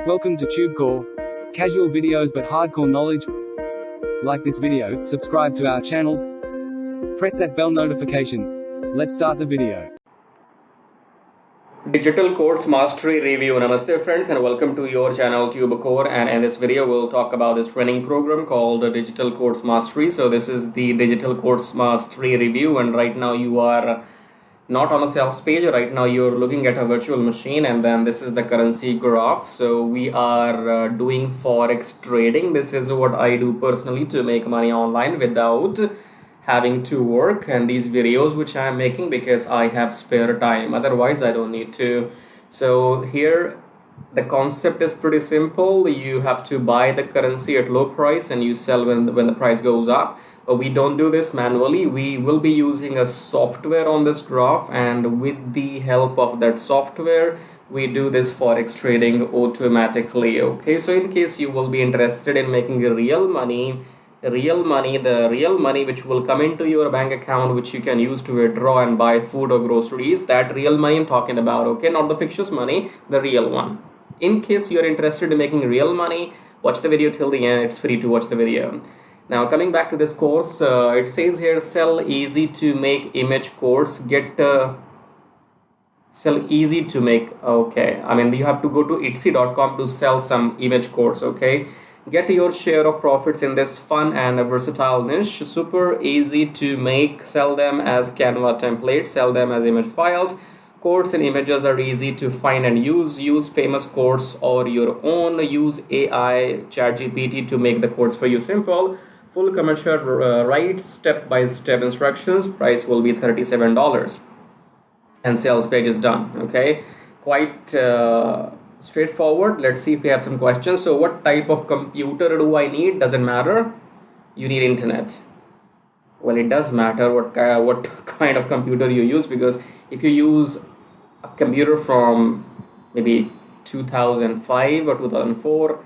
Welcome to TubeCore. Casual videos but hardcore knowledge. Like this video, subscribe to our channel, press that bell notification. Let's start the video. Digital Codes Mastery Review. Namaste friends and welcome to your channel TubeCore, and in this video we'll talk about this training program called Digital Codes Mastery. So this is the Digital Codes Mastery Review, and right now you are not on a sales page. Right now you're looking at a virtual machine, and then this is the currency graph. So we are doing forex trading. This is what I do personally to make money online without having to work, and these videos which I am making because I have spare time, otherwise I don't need to. So here the concept is pretty simple. You have to buy the currency at low price and you sell when the price goes up. But we don't do this manually. We will be using a software on this graph, and with the help of that software we do this forex trading automatically. Okay, so in case you will be interested in making real money, the real money which will come into your bank account, which you can use to withdraw and buy food or groceries, that real money I'm talking about, okay, not the fictitious money, the real one. In case you're interested in making real money, watch the video till the end. It's free to watch the video. Now coming back to this course, it says here sell easy to make image course. Get sell easy to make. Okay, I mean you have to go to etsy.com to sell some image course. Okay, get your share of profits in this fun and versatile niche. Super easy to make. Sell them as Canva templates, sell them as image files. Quotes and images are easy to find and use. Use famous quotes or your own. Use AI ChatGPT to make the quotes for you. Simple, full commercial rights, step-by-step instructions. Price will be $37 and sales page is done. Okay, quite straightforward. Let's see if we have some questions. So what type of computer do I need? Doesn't matter. You need internet. Well, it does matter what kind of computer you use, because if you use a computer from maybe 2005 or 2004,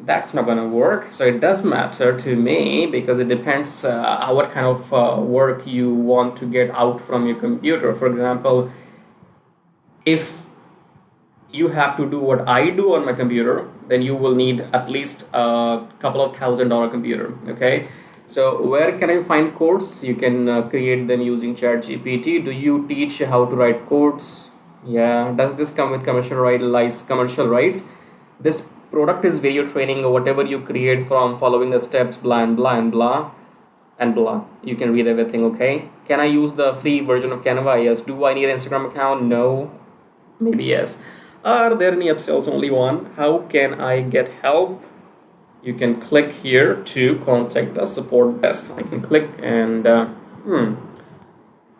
that's not going to work. So it does matter to me because it depends what kind of work you want to get out from your computer. For example, if you have to do what I do on my computer, then you will need at least a couple of $1,000 computer. Okay, so where can I find codes? You can create them using ChatGPT. Do you teach how to write codes? Yeah. Does this come with commercial rights? This product is video training, or whatever you create from following the steps, blah and blah and blah and blah. You can read everything. Okay, can I use the free version of Canva? Yes. Do I need an Instagram account? No. Maybe yes. Are there any upsells? Only one. How can I get help? You can click here to contact the support desk. I can click and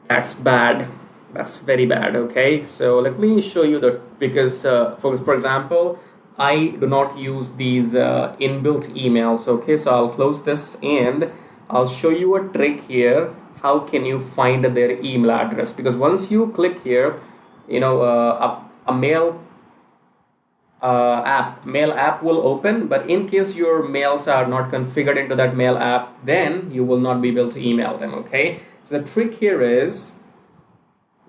that's bad. That's very bad. Okay, so let me show you because for example, I do not use these inbuilt emails. Okay, so I'll close this and I'll show you a trick here. How can you find their email address? Because once you click here, you know, a mail app will open, but in case your mails are not configured into that mail app, then you will not be able to email them. Okay, so the trick here is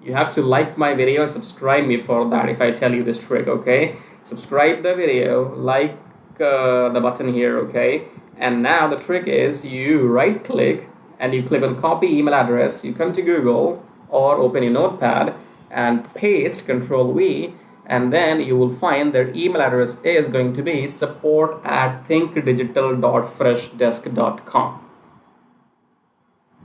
you have to like my video and subscribe me for that if I tell you this trick. Okay, subscribe the video, like the button here. Okay, and now the trick is you right click and you click on copy email address. You come to Google or open your notepad and paste Control-V, and then you will find their email address is going to be support@thinkdigital.freshdesk.com.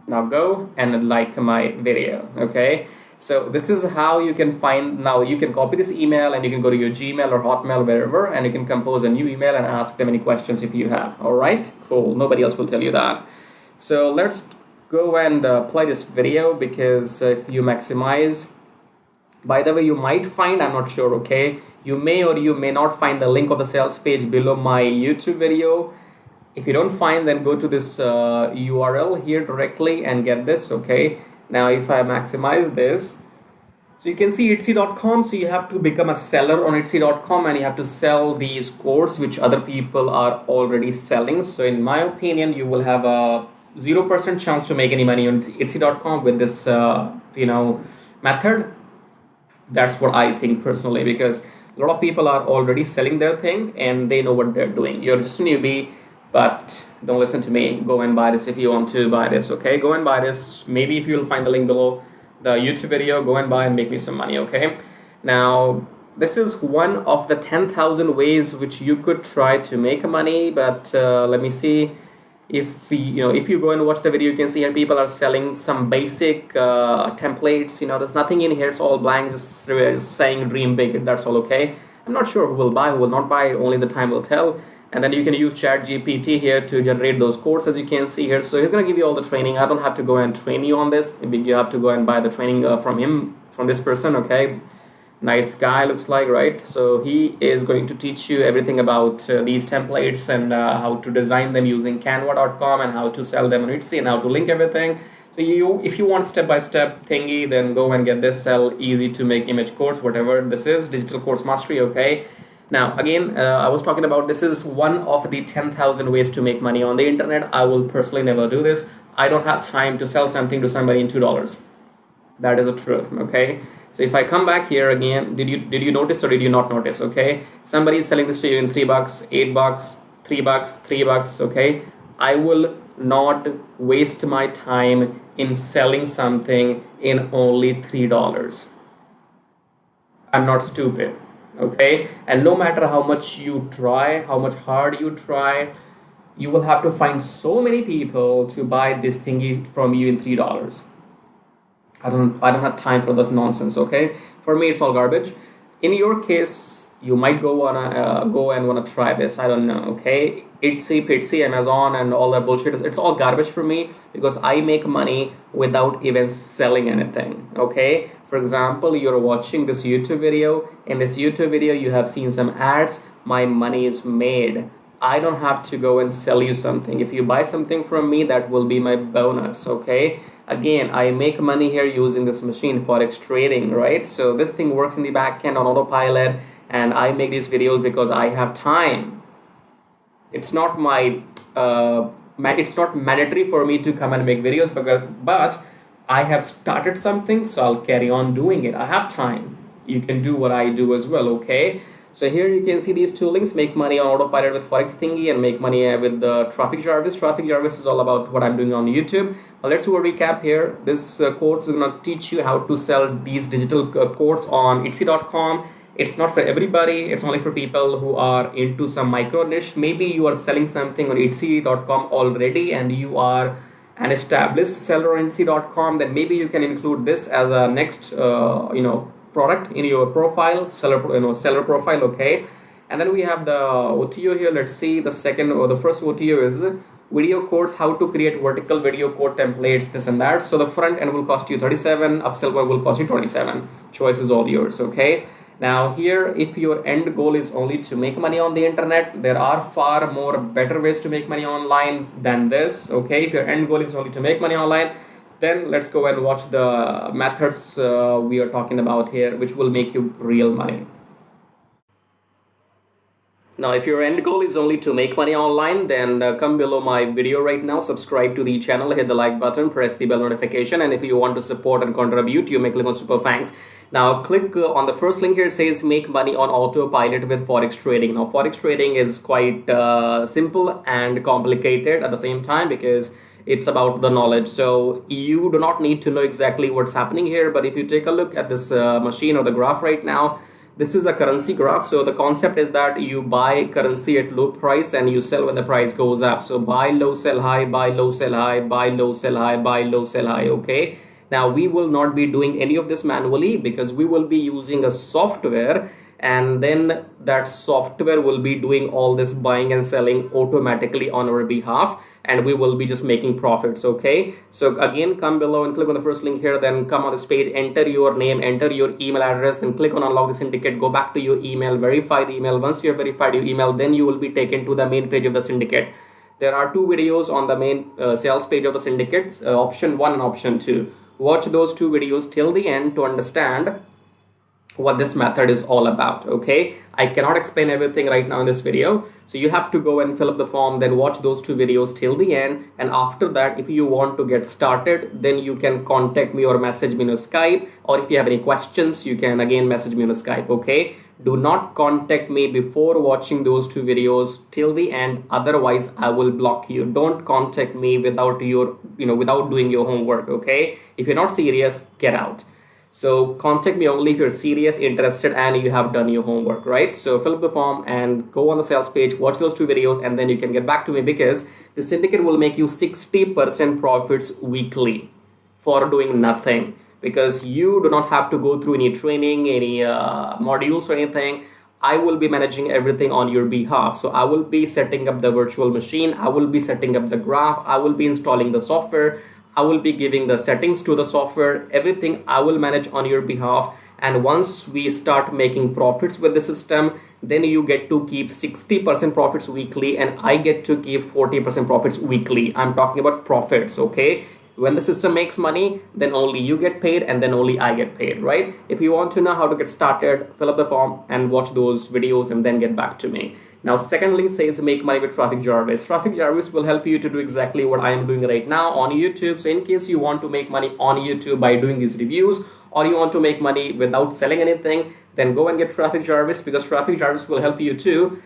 Now go and like my video. Okay, so this is how you can find. Now you can copy this email and you can go to your Gmail or Hotmail, wherever, and you can compose a new email and ask them any questions if you have. All right, cool. Nobody else will tell you that. So let's go and play this video, because if you maximize, by the way, you might find, I'm not sure, okay, you may or you may not find the link of the sales page below my YouTube video. If you don't find, then go to this URL here directly and get this. Okay, now if I maximize this, so you can see etsy.com. So you have to become a seller on etsy.com and you have to sell these courses which other people are already selling. So in my opinion, you will have a 0% chance to make any money on etsy.com with this method. That's what I think personally, because A lot of people are already selling their thing and they know what they're doing. You're just a newbie, but don't listen to me. Go and buy this if you want to buy this, okay? Go and buy this. Maybe if you'll find the link below the YouTube video, go and buy and make me some money, okay? Now, this is one of the 10,000 ways which you could try to make money, but let me see. If you go and watch the video, you can see here people are selling some basic templates. There's nothing in here, it's all blank, just saying dream big, that's all, okay? I'm not sure who will buy, who will not buy, only the time will tell. And then you can use ChatGPT here to generate those codes, as you can see here. So he's going to give you all the training. I don't have to go and train you on this. You have to go and buy the training from this person, okay? Nice guy, looks like, right? So he is going to teach you everything about these templates and how to design them using canva.com and how to sell them on Etsy and how to link everything. So if you want step-by-step thingy, then go and get this Sell Easy to Make Image course, whatever this is, Digital Course Mastery, okay? Now, again, I was talking about this is one of the 10,000 ways to make money on the internet. I will personally never do this. I don't have time to sell something to somebody in $2. That is the truth, okay? So if I come back here again, did you notice or did you not notice, okay? Somebody is selling this to you in $3, $8, $3, $3, okay? I will not waste my time in selling something in only $3. I'm not stupid, okay? And no matter how much you try, how much hard you try, you will have to find so many people to buy this thingy from you in $3. I don't have time for this nonsense, okay? For me, it's all garbage. In your case, you might go and wanna try this. I don't know, okay? Etsy, Amazon, and all that bullshit. It's all garbage for me because I make money without even selling anything, okay? For example, you're watching this YouTube video. In this YouTube video, you have seen some ads. My money is made. I don't have to go and sell you something. If you buy something from me, that will be my bonus, okay? Again, I make money here using this machine, Forex trading, right? So this thing works in the back end on autopilot, and I make these videos because I have time. It's not it's not mandatory for me to come and make videos, but I have started something, so I'll carry on doing it. I have time. You can do what I do as well, okay? So here you can see these two links, make money on autopilot with Forex thingy and make money with the Traffic Jarvis. Traffic Jarvis is all about what I'm doing on YouTube. Well, let's do a recap here. This course is going to teach you how to sell these digital courses on Etsy.com. It's not for everybody. It's only for people who are into some micro niche. Maybe you are selling something on Etsy.com already and you are an established seller on Etsy.com. Then maybe you can include this as a next, product in your profile, seller profile, okay? And then we have the OTO here. Let's see the first OTO is video course, how to create vertical video code templates, this and that. So the front end will cost you $37, upsell one will cost you $27. Choice is all yours, okay? Now here, if your end goal is only to make money on the internet, there are far more better ways to make money online than this, okay? If your end goal is only to make money online, then let's go and watch the methods we are talking about here, which will make you real money. Now, if your end goal is only to make money online, then come below my video right now, subscribe to the channel, hit the like button, press the bell notification, and if you want to support and contribute, you may click on super thanks. Now, click on the first link here. It says make money on autopilot with Forex trading. Now, Forex trading is quite simple and complicated at the same time because it's about the knowledge. So you do not need to know exactly what's happening here, but if you take a look at this machine or the graph right now, this is a currency graph. So the concept is that you buy currency at low price and you sell when the price goes up. So buy low, sell high, buy low, sell high, buy low, sell high, buy low, sell high, okay? Now we will not be doing any of this manually because we will be using a software, and then that software will be doing all this buying and selling automatically on our behalf, and we will be just making profits, okay? So again, come below and click on the first link here, then come on this page, enter your name, enter your email address, then click on unlock the syndicate, go back to your email, verify the email. Once you have verified your email, then you will be taken to the main page of the syndicate. There are two videos on the main sales page of the syndicate, option 1 and option 2. Watch those two videos till the end to understand what this method is all about, okay? I cannot explain everything right now in this video. So you have to go and fill up the form, then watch those 2 videos till the end. And after that, if you want to get started, then you can contact me or message me on Skype. Or if you have any questions, you can again message me on Skype, okay? Do not contact me before watching those 2 videos till the end. Otherwise, I will block you. Don't contact me without without doing your homework, okay? If you're not serious, get out. So contact me only if you're serious, interested, and you have done your homework, right? So fill up the form and go on the sales page, watch those 2 videos, and then you can get back to me, because the syndicate will make you 60% profits weekly for doing nothing, because you do not have to go through any training, any modules or anything. I will be managing everything on your behalf. So I will be setting up the virtual machine. I will be setting up the graph. I will be installing the software. I will be giving the settings to the software. Everything I will manage on your behalf. And once we start making profits with the system, then you get to keep 60% profits weekly, and I get to keep 40% profits weekly. I'm talking about profits, okay? When the system makes money, then only you get paid, and then only I get paid, right? If you want to know how to get started, fill up the form and watch those videos and then get back to me. Now, second link says make money with Traffic Jarvis. Traffic Jarvis will help you to do exactly what I am doing right now on YouTube. So in case you want to make money on YouTube by doing these reviews, or you want to make money without selling anything, then go and get Traffic Jarvis, because Traffic Jarvis will help you to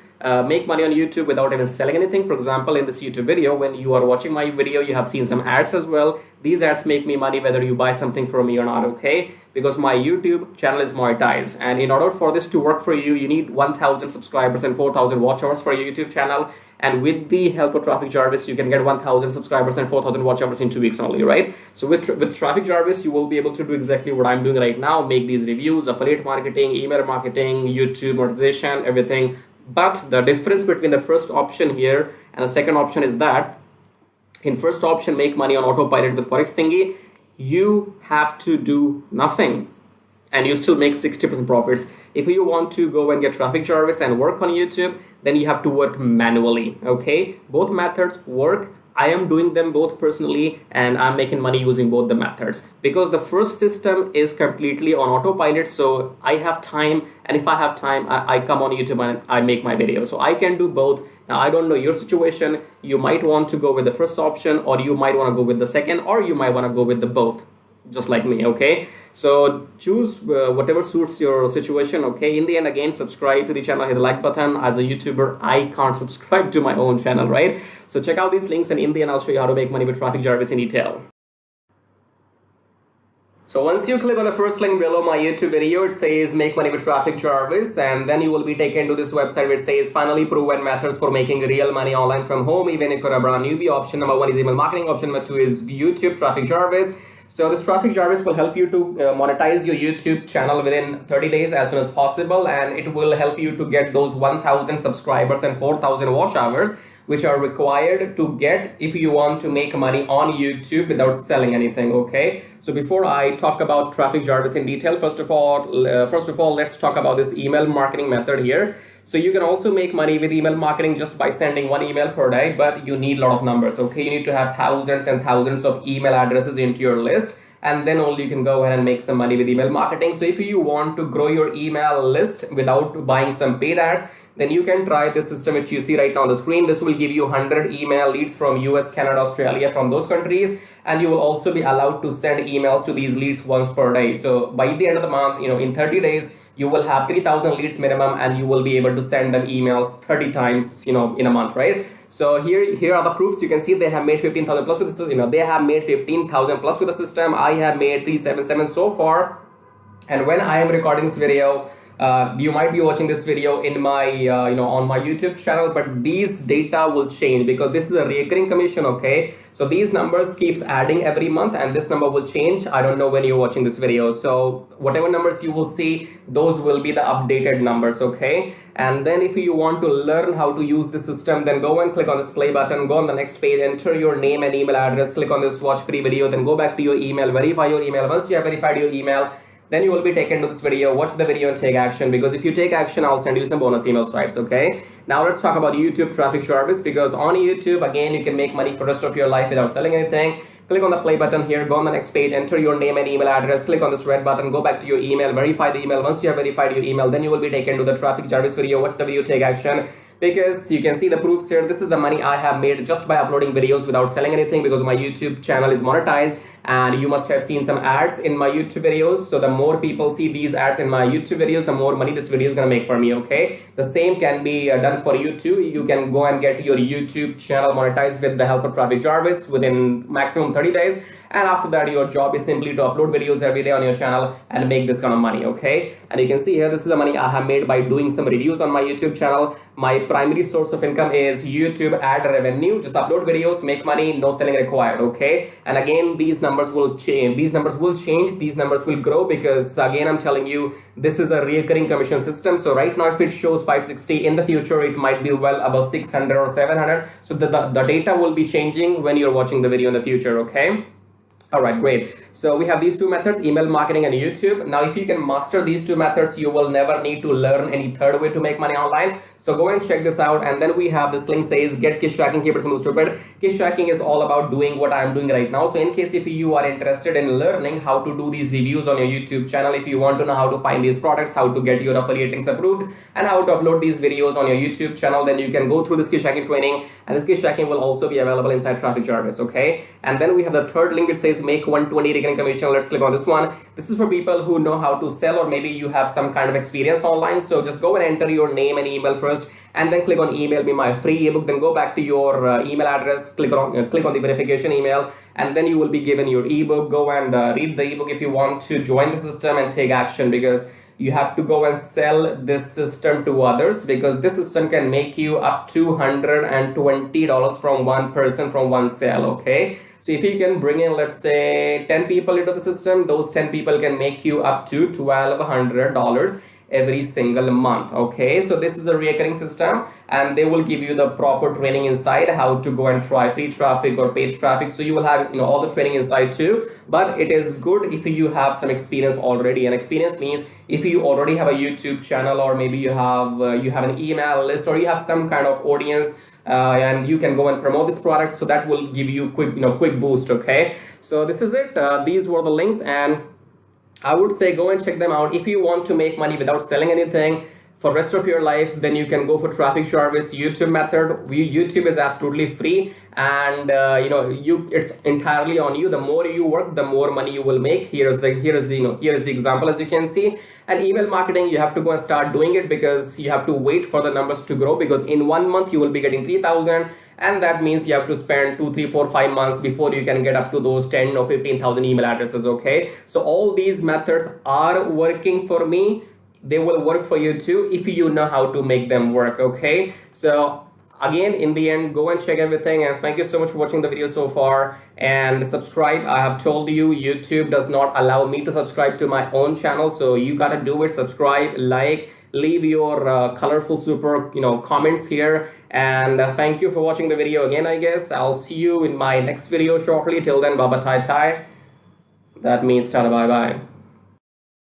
make money on YouTube without even selling anything. For example, in this YouTube video, when you are watching my video, you have seen some ads as well. These ads make me money whether you buy something from me or not, okay? Because my YouTube channel is monetized, and in order for this to work for you, you need 1,000 subscribers and 4,000 watch hours for your YouTube channel. And with the help of Traffic Jarvis, you can get 1,000 subscribers and 4,000 watch hours in 2 weeks only, right? So with Traffic Jarvis, you will be able to do exactly what I'm doing right now, make these reviews, affiliate marketing, email marketing, YouTube monetization, everything. But the difference between the first option here and the second option is that in first option, make money on autopilot with Forex Thingy, you have to do nothing and you still make 60% profits. If you want to go and get Traffic Jarvis and work on YouTube, then you have to work manually, okay? Both methods work. I am doing them both personally, and I'm making money using both the methods, because the first system is completely on autopilot. So I have time, and if I have time, I come on YouTube and I make my video. So I can do both. Now, I don't know your situation. You might want to go with the first option, or you might want to go with the second, or you might want to go with the both, just like me, okay? So choose whatever suits your situation, okay? In the end, again, subscribe to the channel, hit the like button. As a YouTuber, I can't subscribe to my own channel, right? So check out these links, and in the end, I'll show you how to make money with Traffic Jarvis in detail. So once you click on the first link below my YouTube video, it says make money with Traffic Jarvis, and then you will be taken to this website where it says finally proven methods for making real money online from home, even if you're a brand newbie. Option number 1 is email marketing. Option number 2 is YouTube Traffic Jarvis. So this Traffic Jarvis will help you to monetize your YouTube channel within 30 days as soon as possible, and it will help you to get those 1,000 subscribers and 4,000 watch hours, which are required to get if you want to make money on YouTube without selling anything, okay? So before I talk about Traffic Jarvis in detail, first of all, let's talk about this email marketing method here. So you can also make money with email marketing just by sending 1 email per day, but you need a lot of numbers, okay? You need to have thousands and thousands of email addresses into your list, and then only you can go ahead and make some money with email marketing. So if you want to grow your email list without buying some paid ads, then you can try this system which you see right now on the screen. This will give you 100 email leads from US, Canada, Australia, from those countries, and you will also be allowed to send emails to these leads once per day. So by the end of the month, in 30 days, you will have 3,000 leads minimum, and you will be able to send them emails 30 times, in a month, right? So here are the proofs. You can see they have made 15,000 plus with the system. They have made 15,000 plus with the system. I have made 377 so far, and when I am recording this video, you might be watching this video in my on my YouTube channel, but these data will change because this is a recurring commission, okay? So these numbers keeps adding every month, and this number will change. I don't know when you're watching this video, so whatever numbers you will see, those will be the updated numbers, okay? And then if you want to learn how to use the system, then go and click on this play button, go on the next page, enter your name and email address, click on this watch free video, then go back to your email, verify your email. Once you have verified your email, then you will be taken to this video. Watch the video and take action, because if you take action, I'll send you some bonus email stripes, okay? Now let's talk about YouTube Traffic Jarvis, because on YouTube, again, you can make money for the rest of your life without selling anything. click on the play button here, go on the next page, enter your name and email address, click on this red button, go back to your email, verify the email. Once you have verified your email, then you will be taken to the Traffic Jarvis video. Watch the video, take action, because you can see the proofs here. This is the money I have made just by uploading videos without selling anything, because my YouTube channel is monetized, and you must have seen some ads in my YouTube videos. So the more people see these ads in my YouTube videos, the more money this video is gonna make for me. Okay, the same can be done for you too. You can go and get your YouTube channel monetized with the help of Traffic Jarvis within maximum 30 days. And after that, your job is simply to upload videos every day on your channel and make this kind of money. Okay, and you can see here, this is the money I have made by doing some reviews on my YouTube channel. My primary source of income is YouTube ad revenue. Just upload videos, make money, no selling required. Okay, and again, these numbers will change. These numbers will change. These numbers will grow, because again, I'm telling you, this is a recurring commission system. So right now, if it shows 560, in the future it might be well above 600 or 700. So the data will be changing when you're watching the video in the future. Okay. All right, great. So we have these two methods, email marketing and YouTube. Now, if you can master these two methods, you will never need to learn any third way to make money online. So go and check this out. And then we have this link says, get kiss tracking, keep it simple, stupid. Kiss tracking is all about doing what I'm doing right now. So in case if you are interested in learning how to do these reviews on your YouTube channel, if you want to know how to find these products, how to get your affiliate links approved, and how to upload these videos on your YouTube channel, then you can go through this kiss tracking training. And this kiss tracking will also be available inside Traffic Jarvis. Okay. And then we have the third link. It says make 120 recurring commission. Let's click on this one. This is for people who know how to sell, or maybe you have some kind of experience online. So just go and enter your name and email first, and then click on email me my free ebook. Then go back to your email address, click on the verification email, and then you will be given your ebook. Go and read the ebook if you want to join the system and take action, because you have to go and sell this system to others, because this system can make you up to $120 from one person, from one sale. Okay, so if you can bring in, let's say 10 people into the system, those 10 people can make you up to $1,200 every single month. Okay, so this is a recurring system, and they will give you the proper training inside how to go and try free traffic or paid traffic. So you will have all the training inside too. But it is good if you have some experience already. And experience means if you already have a YouTube channel, or maybe you have an email list, or you have some kind of audience, and you can go and promote this product. So that will give you quick boost. Okay, so this is it. These were the links, and I would say go and check them out. If you want to make money without selling anything for rest of your life, then you can go for Traffic Jarvis YouTube method. YouTube is absolutely free, and it's entirely on you. The more you work, the more money you will make. Here is the example, as you can see. And email marketing, you have to go and start doing it, because you have to wait for the numbers to grow, because in 1 month you will be getting 3,000, and that means you have to spend 2, 3, 4, 5 months before you can get up to those 10 or 15,000 email addresses. Okay, so all these methods are working for me. They will work for you too if you know how to make them work. Okay, so again, in the end, go and check everything, and thank you so much for watching the video so far, and subscribe. I have told you, YouTube does not allow me to subscribe to my own channel, so you gotta do it. Subscribe, like, leave your colorful super comments here, and thank you for watching the video again. I guess I'll see you in my next video shortly. Till then, baba tai tai. That means tada bye bye.